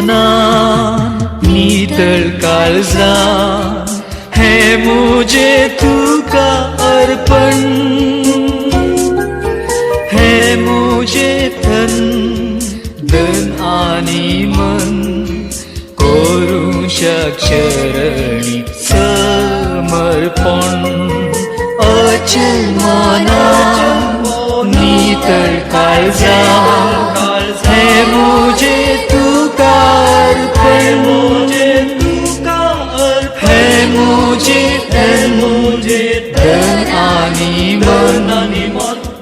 मनान नितळ काळजान हे मुझे तुका अर्पण हे मुझे तन धन आनी मन करूं चरणी समर्पण अचल मनान नितळ काळजान हे मुझे तुका अर्पण हे मुझे धन आनी मन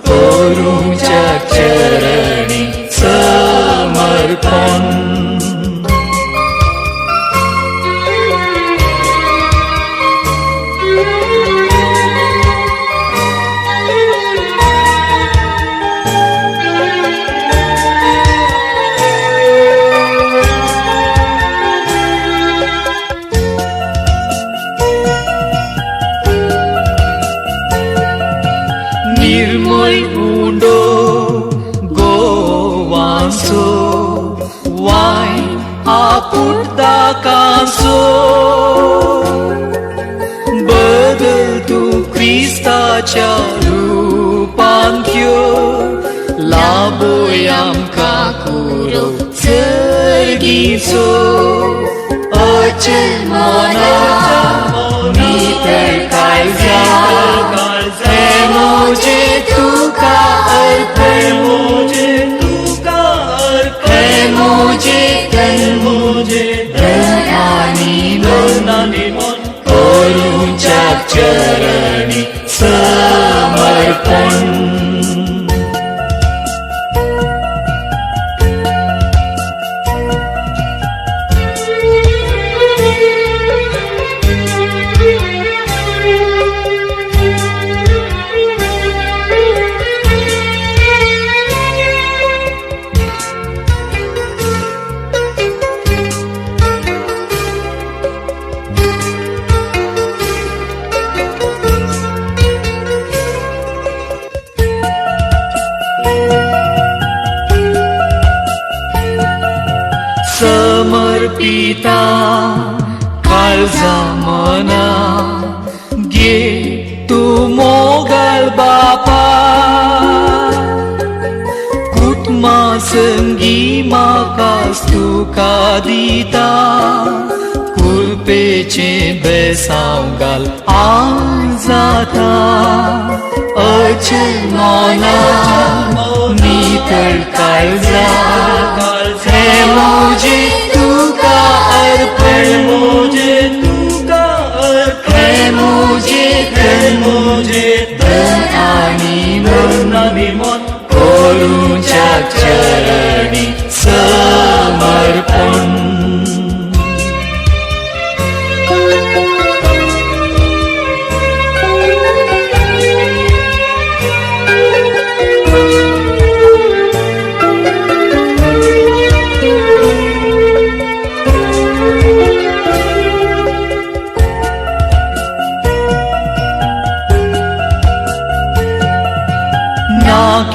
करूं चरणी समर्पण निर्मळ उंडो गोवांचो वायन आपुटता कांचो बदल तूं क्रिस्ताच्या रुपान घ्यो लाबोय आमकां कुरो सर्गीचो अचल मनान नितळ काळजान हे मुझे तुका अर्पण हे मुझे धन आनी मन करूं चरणी समर्पण समर्पिता काळजा मना घे तूं मोगाळ बापा कुटुंबा संगी म्हाकाच तुका दिता कुळपेचे बेसांव घाल आज जाता अचल मनान नितळ काळजान हे मुझे तुका अर्पण हे मुझे धन आनी मन करूं चरणी समर्पण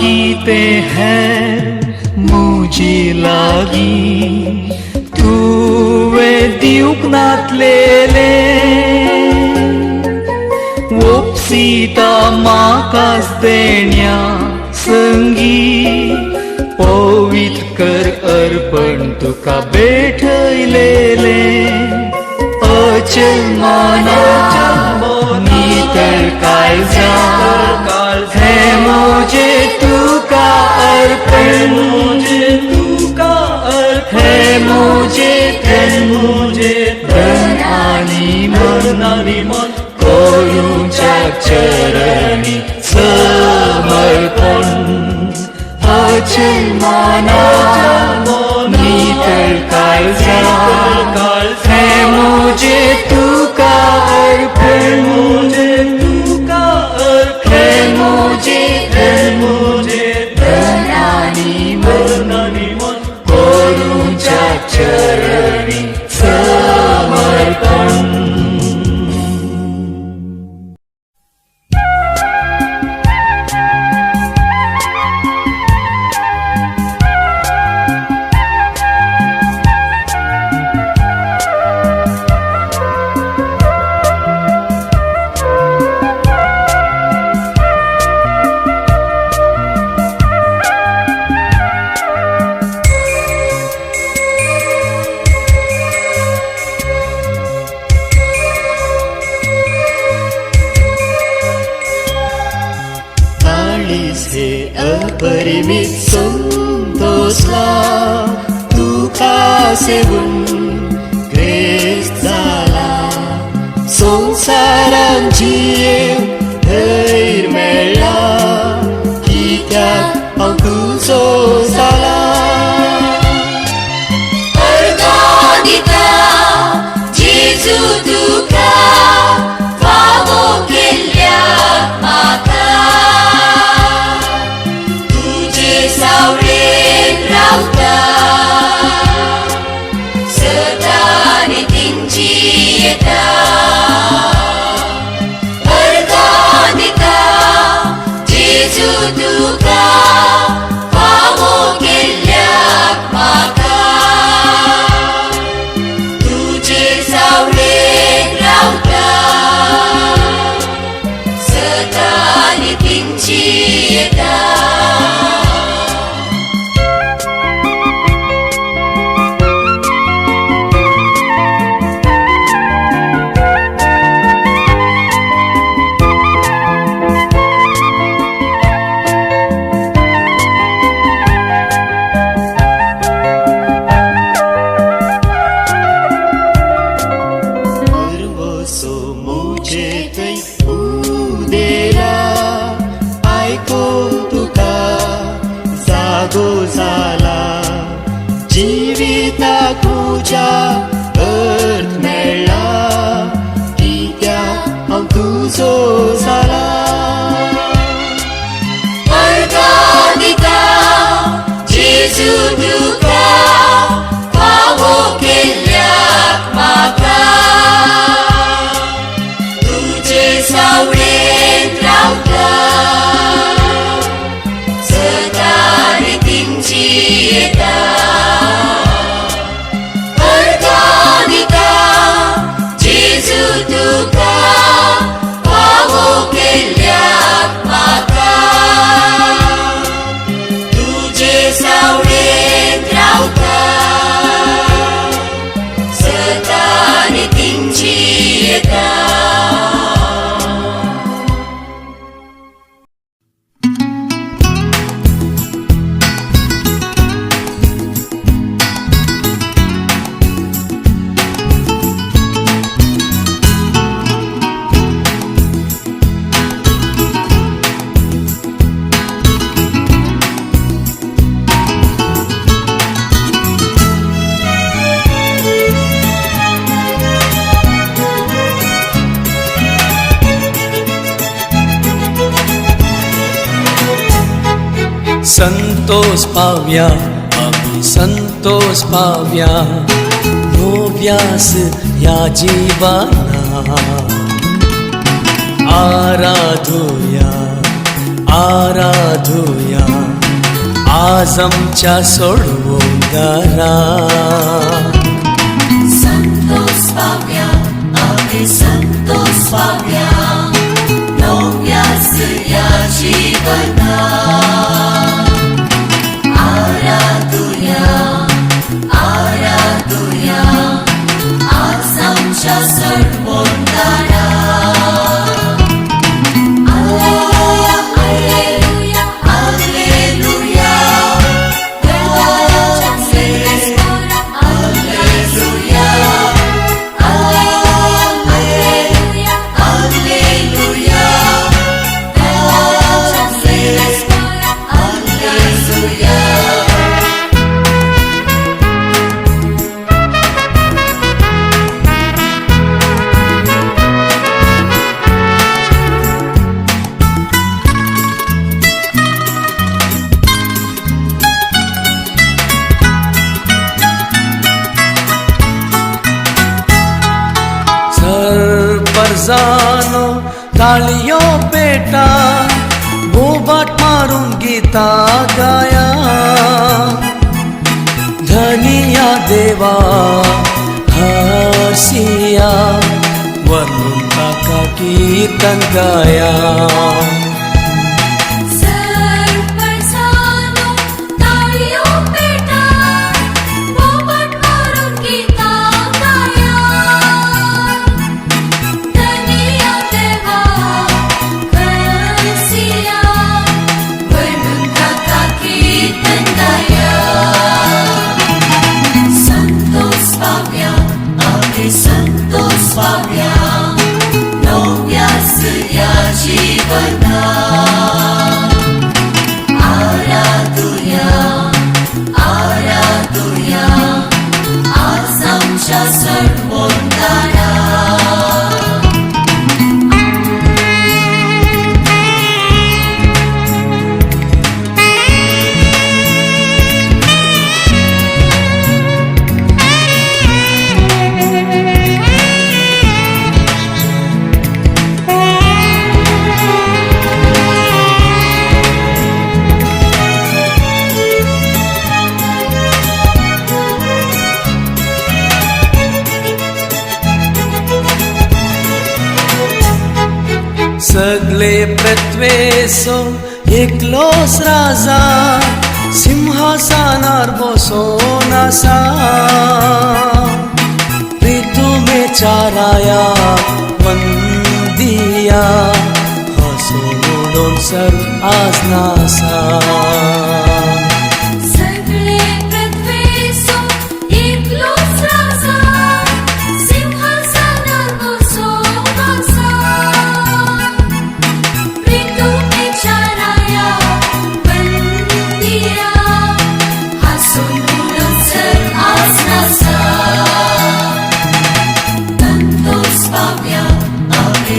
कीते हैं मुझे लागी तुवे दिवक नातलेले वोपसीता म्हाकाच देण्या संगी पवित्र कर अर्पण तुका भेटयलेले अचल मनान नितळ काळजान हे मुझे तुका अर्पण हे मुझे धन आनी मन करूं चरणी समर्पण अचल मनान नितळ काळजान हे मुझे तुका अर्पण हे मुझे धन आनी मन करूं चरणी समर्पण हे अपरिमित संतोषला तुका सेवून ख्रिस्त झाला संसारांची धैर्य मेळ्ळा कित्याक हांव तुजो जाला अर्गो दिता जेजू तुका फावो केल्ल्याक म्हाका तुजे सावळेन रावता सदां नितींची येता अर्गो दिता जेजू तुका फावो केल्ल्याक म्हाका तुजे सावळेन रावता सदां नितींची येता जिविताक तुज्या अर्थ मेळ्ळा कित्याक हांव तुजो जाला अर्गो दिता जेजू तुका फावो केल्ल्याक म्हाका तुजे सावळेन रावता सदां नितींची येता जेजू तुका फावो केल्ल्याक म्हाका तुजे सावळेन रावता सदां नितींची येता संतोष पावया आम्ही संतोष पावया नव्यास या जीवना आराधूया आराधूया आज आमच्या सोडवणारा संतोष पावया आम्ही संतोष पावया नव्यास या जीवना आराधूया आराधूया आज आमच्या सोडवणारा हालेलुया हालेलुया हालेलुया देवाच्या सेवेत हालेलुया हालेलुया हालेलुया देवाच्या सेवेत हालेलुया जानो तालियो बेटा बोबाट मारून गीता गाया धनिया देवा हसिया वरून ताका कीर्तन गाया सगळे प्रत्वेसो एकलोच राजा सिंहासनार बसोन आसा प्रितुमे चाराया वंदिया हसून उडोन सर्व आसनासा सगळे प्रत्वेसो एकलोच राजा सिंहासनार बसून आसा प्रितुमे चाराया वंदिया हसून उडोन सर्व आसनासा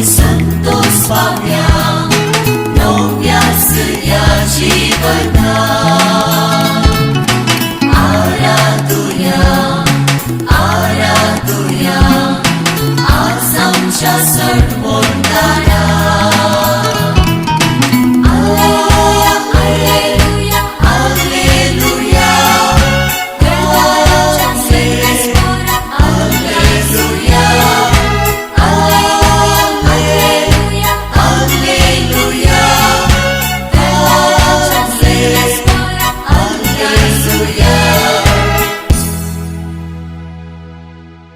Santos Pavia, Novia Syria Jivana,